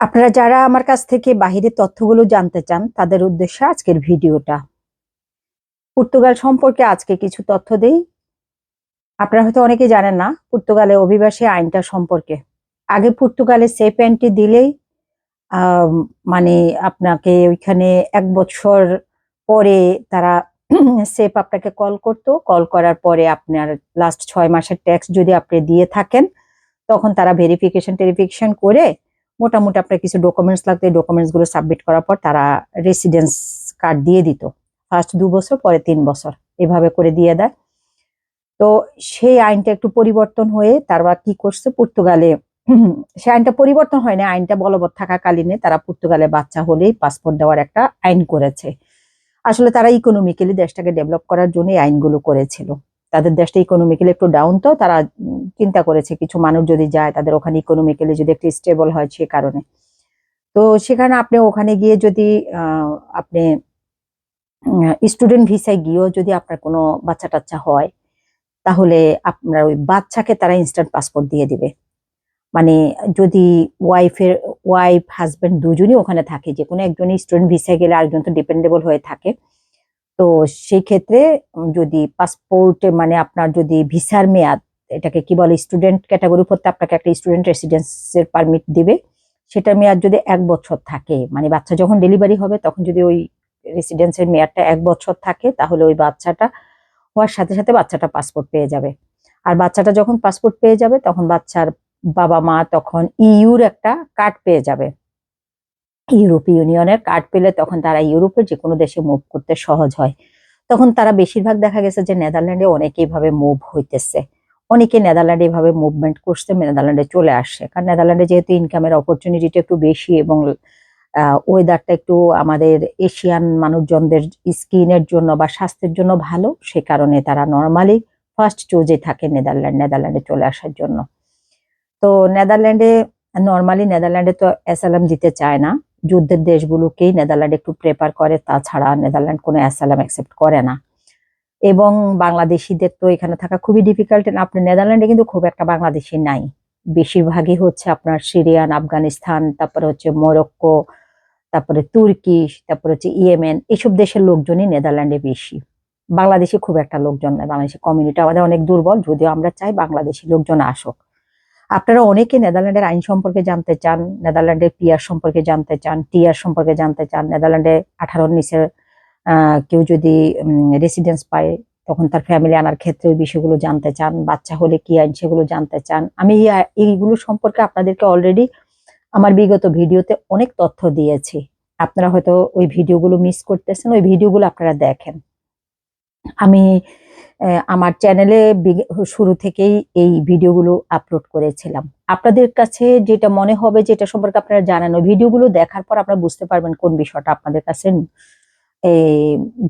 আপনারা যারা আমার কাছ থেকে বাহিরের তথ্যগুলো জানতে চান তাদের উদ্দেশ্যে আজকের ভিডিওটা। পর্তুগাল সম্পর্কে আজকে কিছু তথ্য দেই। আপনারা হয়তো অনেকেই জানেন না পর্তুগালে অভিবাসী আইনটা সম্পর্কে। আগে পর্তুগালে সেফ এন্ট্রি দিলেই আহ, মানে আপনাকে ওইখানে 1 বছর পরে তারা সেফ আপনাকে কল করতো। কল করার পরে আপনার লাস্ট 6 মাসের ট্যাক্স যদি আপনি দিয়ে থাকেন তখন তারা টেরিফিকেশন করে মোটামুটি আপনার কিছু ডকুমেন্টস লাগতো, এই ডকুমেন্টস গুলো সাবমিট করার পর তারা রেসিডেন্স কার্ড দিয়ে দিত। ফার্স্ট 2 বছর, পরে 3 বছর, এভাবে করে দিয়ে দেয়। তো সেই আইনটা একটু পরিবর্তন হয়ে তারা কি করছে পর্তুগালে, সেই আইনটা পরিবর্তন হয়নি, আইনটা বলবৎ থাকাকালীনে তারা পর্তুগালে বাচ্চা হলেই পাসপোর্ট দেওয়ার একটা আইন করেছে। আসলে তারা ইকোনমিক্যালি দেশটাকে ডেভেলপ করার জন্য এই আইনগুলো করেছিল। তাদের দেশটা ইকোনমিক্যালি একটু ডাউন, তো তারা চিন্তা করেছে কিছু মানুষ যদি যায় তাদের ওখানে ইকোনমিক্যালি যদি একটু স্টেবল হয় সে কারণে। তো সেখানে আপনি ওখানে গিয়ে যদি আপনি স্টুডেন্ট ভিসায় গিয়েও যদি আপনার কোনো বাচ্চা টাচ্চা হয় তাহলে আপনার ওই বাচ্চাকে তারা ইনস্ট্যান্ট পাসপোর্ট দিয়ে দিবে। মানে যদি ওয়াইফ হাজবেন্ড দুজনই ওখানে থাকে, যে কোনো একজনই স্টুডেন্ট ভিসায় গেলে আরেকজন তো ডিপেন্ডেবল হয়ে থাকে। তো সেই ক্ষেত্রে যদি পাসপোর্টে মানে আপনার যদি ভিসার মেয়াদ, এটাকে কি বলে, স্টুডেন্ট ক্যাটাগরি পড়তে আপনাকে একটা স্টুডেন্ট রেসিডেন্সের পারমিট দিবে। সেটার মেয়াদ যদি 1 বছর থাকে, মানে বাচ্চা যখন ডেলিভারি হবে তখন যদি ওই রেসিডেন্সের মেয়াদটা 1 বছর থাকে তাহলে ওই বাচ্চাটা হওয়ার সাথে সাথে বাচ্চাটা পাসপোর্ট পেয়ে যাবে। আর বাচ্চাটা যখন পাসপোর্ট পেয়ে যাবে তখন বাচ্চার বাবা মা তখন ইউর একটা কার্ড পেয়ে যাবে। ইউরোপীয় ইউনিয়নের কার্ড পেলে তখন তারা ইউরোপের যে কোনো দেশে মুভ করতে সহজ হয়। তখন তারা বেশিরভাগ দেখা গেছে যে নেদারল্যান্ডে অনেকে এইভাবে মুভ হইতেছে, অনেকে নেদারল্যান্ডে এইভাবে মুভমেন্ট করছে, নেদারল্যান্ডে চলে আসছে। কারণ নেদারল্যান্ডে যেহেতু ইনকামের অপরচুনিটিটা একটু বেশি এবং ওয়েদারটা একটু আমাদের এশিয়ান মানুষজনদের স্কিনের জন্য বা স্বাস্থ্যের জন্য ভালো, সে কারণে তারা নর্মালি ফার্স্ট চুজে থাকে নেদারল্যান্ডে চলে আসার জন্য। তো নেদারল্যান্ডে তো অ্যাসাইলাম দিতে চায় না, যুদ্ধের দেশগুলোকেই নেদারল্যান্ড একটু প্রেফার করে, তাছাড়া নেদারল্যান্ড কোনো অ্যাসাইলাম অ্যাকসেপ্ট করে না। এবং বাংলাদেশিদের তো এখানে থাকা খুবই ডিফিকাল্ট। আপনি নেদারল্যান্ডে কিন্তু খুব একটা বাংলাদেশি নাই, বেশিরভাগই হচ্ছে আপনার সিরিয়ান, আফগানিস্তান, তারপরে হচ্ছে মরক্কো, তারপরে তুর্কি, তারপরে হচ্ছে ইয়েমেন, এইসব দেশের লোকজনই নেদারল্যান্ডে বেশি। বাংলাদেশি খুব একটা লোকজন নাই, বাংলাদেশি কমিউনিটি আমাদের অনেক দুর্বল, যদিও আমরা চাই বাংলাদেশি লোকজন আসুক। আপনারা অনেকে নেদারল্যান্ডের আইন সম্পর্কে জানতে চান, নেদারল্যান্ডের পিআর সম্পর্কে জানতে চান, টিআর সম্পর্কে জানতে চান। নেদারল্যান্ডে 18-র নিচের কেউ যদি রেসিডেন্স পায় তখন তার ফ্যামিলি আনার ক্ষেত্রে ওই বিষয়গুলো জানতে চান, বাচ্চা হলে কি আইন সেগুলো জানতে চান। আমি এইগুলো সম্পর্কে আপনাদেরকে অলরেডি আমার বিগত ভিডিওতে অনেক তথ্য দিয়েছি। আপনারা হয়তো ওই ভিডিওগুলো মিস করতেছেন, ওই ভিডিওগুলো আপনারা দেখেন। আমি আমার চ্যানেলে শুরু থেকেই এই ভিডিওগুলো আপলোড করেছিলাম। আপনাদের কাছে যেটা মনে হবে যে এটা সম্পর্কে আপনারা জানেন, ওই ভিডিওগুলো দেখার পর আপনারা বুঝতে পারবেন কোন বিষয়টা আপনাদের কাছে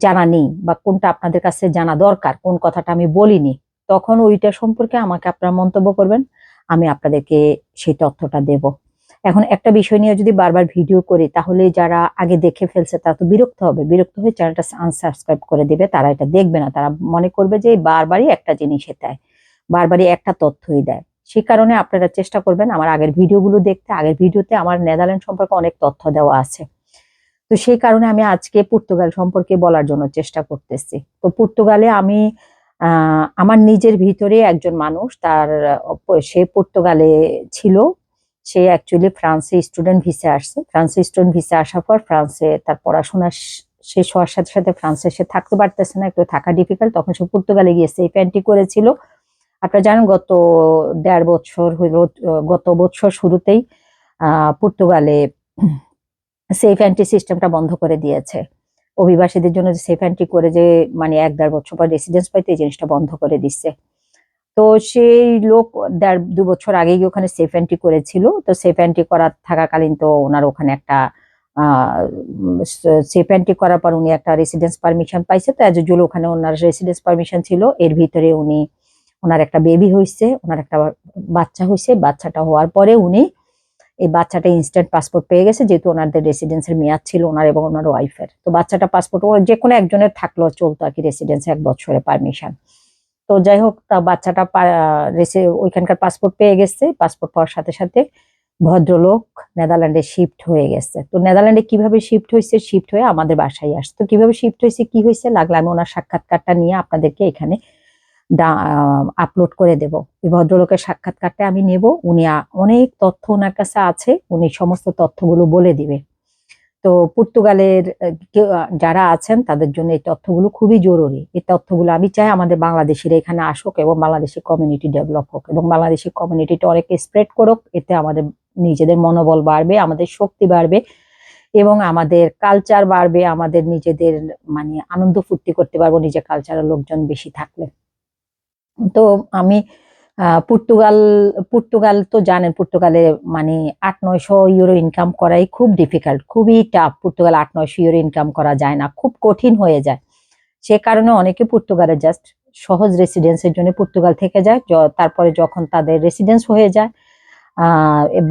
জানা নেই বা কোনটা আপনাদের কাছে জানা দরকার, কোন কথাটা আমি বলিনি। তখন ওইটা সম্পর্কে আমাকে আপনারা মন্তব্য করবেন, আমি আপনাদেরকে সেই তথ্যটা দেব। এখন একটা বিষয় নিয়ে যদি বারবার ভিডিও করি তাহলে যারা আগে দেখে ফেলছে তারা তো বিরক্ত হবে, বিরক্ত হয়ে চ্যানেলটা আনসাবস্ক্রাইব করে দিবে, তারা এটা দেখবে না, তারা মনে করবে যে বারবারই একটা জিনিসে দেয়, বারবারই একটা তথ্যই দেয়। সেই কারণে আপনারা চেষ্টা করবেন আমার আগের ভিডিওগুলো দেখতে। আগের ভিডিওতে আমার নেদারল্যান্ড সম্পর্কে অনেক তথ্য দেওয়া আছে। তো সেই কারণে আমি আজকে পর্তুগাল সম্পর্কে বলার জন্য চেষ্টা করতেছি। তো পর্তুগালে আমি আমার নিজের ভিতরে একজন মানুষ, সে পর্তুগালে ছিল, সে অ্যাকচুয়ালি ফ্রান্সে স্টুডেন্ট ভিসা আসছে। ফ্রান্সে স্টুডেন্ট ভিসা আসার পর ফ্রান্সে তার পড়াশোনা শেষ হওয়ার সাথে সাথে ফ্রান্সে সে থাকতে পারতেছে না, একটু থাকা ডিফিকাল্ট, তখন সে পর্তুগালে গিয়ে সেফ এন্ট্রি করেছিল। আপনারা জানেন গত 1.5 বছর হইল, গত বছর শুরুতেই পর্তুগালে সেফ এন্ট্রি সিস্টেমটা বন্ধ করে দিয়েছে। অভিবাসীদের জন্য যে সেফ এন্ট্রি করে যে মানে 1-1.5 বছর পর রেসিডেন্স পাইতে, এই জিনিসটা বন্ধ করে দিচ্ছে। তো সেই লোক 1.5-2 বছর আগে গিয়ে ওখানে সেফ এন্ট্রি করেছিল। তো সেফ এন্ট্রি করা থাকাকালীন তো ওনার ওখানে একটা সেফ এন্ট্রি করার পর উনি একটা রেসিডেন্স পারমিশন পাইছে। তো অ্যাজ ইউজুয়াল ওখানে ওনার রেসিডেন্স পারমিশন ছিল, এর ভিতরে ওনার একটা বেবি হয়েছে, ওনার একটা বাচ্চা হয়েছে। বাচ্চাটা হওয়ার পরে উনি এই বাচ্চাটা ইনস্ট্যান্ট পাসপোর্ট পেয়ে গেছে, যেহেতু ওনাদের রেসিডেন্সের মেয়াদ ছিল ওনার এবং ওনার ওয়াইফের। তো বাচ্চাটা পাসপোর্ট যে কোনো একজনের থাকলেও চলতো আর কি, রেসিডেন্স 1 বছরের পারমিশন। তো যাই হোক, তা বাচ্চাটা ওইখানকার পাসপোর্ট পেয়ে গেছে। পাসপোর্ট পাওয়ার সাথে সাথে ভদ্রলোক নেদারল্যান্ডে শিফট হয়ে গেছে। তো নেদারল্যান্ডে কিভাবে শিফট হয়েছে, শিফট হয়ে আমাদের বাসায় আসছে। তো কিভাবে শিফট হয়েছে, কি হয়েছে, লাগলে আমি ওনার সাক্ষাৎকারটা নিয়ে আপনাদেরকে এখানে আপলোড করে দেব। এই ভদ্রলোকের সাক্ষাৎকারটা আমি নেব, উনি অনেক তথ্য ওনার কাছে আছে, উনি সমস্ত তথ্যগুলো বলে দিবে। তো পর্তুগালের যারা আছেন তাদের জন্য এই তথ্যগুলো খুবই জরুরি। এই তথ্যগুলো আমি চাই আমাদের বাংলাদেশিরা এখানে আসুক এবং বাংলাদেশি কমিউনিটি ডেভেলপ হোক এবং বাংলাদেশি কমিউনিটিটা অনেক স্প্রেড করুক। এতে আমাদের নিজেদের মনোবল বাড়বে, আমাদের শক্তি বাড়বে এবং আমাদের কালচার বাড়বে, আমাদের নিজেদের মানে আনন্দ ফুর্তি করতে পারবো নিজের কালচারের লোকজন বেশি থাকলে। তো আমি পর্তুগাল পর্তুগাল তো জানেন, পর্তুগালে মানে 800-900 ইউরো ইনকাম করাই খুব ডিফিকাল্ট, খুবই টাফ। পর্তুগাল 800-900 ইউরো ইনকাম করা যায় না, খুব কঠিন হয়ে যায়। সে কারণে অনেকে পর্তুগালে জাস্ট সহজ রেসিডেন্সের জন্য পর্তুগাল থেকে যায়। তারপরে যখন তাদের রেসিডেন্স হয়ে যায়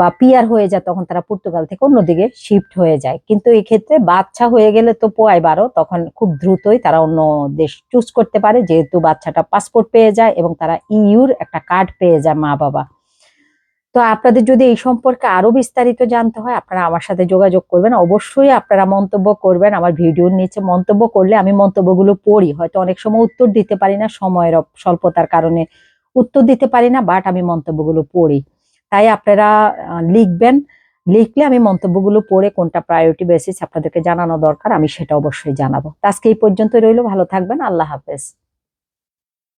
বা পিআর হয়ে যায়, তখন তারা পর্তুগাল থেকে অন্যদিকে শিফট হয়ে যায়। কিন্তু এই ক্ষেত্রে বাচ্চা হয়ে গেলে তো পোয়াই 12, তখন খুব দ্রুতই তারা অন্য দেশ চুজ করতে পারে, যেহেতু বাচ্চাটা পাসপোর্ট পেয়ে যায় এবং তারা ইউর একটা কার্ড পেয়ে যায় মা বাবা। তো আপনাদের যদি এই সম্পর্কে আরো বিস্তারিত জানতে হয়, আপনারা আমার সাথে যোগাযোগ করবেন। অবশ্যই আপনারা মন্তব্য করবেন, আমার ভিডিওর নিচে মন্তব্য করলে আমি মন্তব্যগুলো পড়ি। হয়তো অনেক সময় উত্তর দিতে পারি না, সময়ের স্বল্পতার কারণে উত্তর দিতে পারি না, বাট আমি মন্তব্যগুলো পড়ি। তাই আপনারা লিখবেন, লিখলে আমি মন্তব্যগুলো পড়ে কোনটা প্রায়োরিটি বেসিস আপনাদেরকে জানানো দরকার আমি সেটা অবশ্যই জানাবো। আজকে এই পর্যন্ত রইলো, ভালো থাকবেন, আল্লাহ হাফেজ।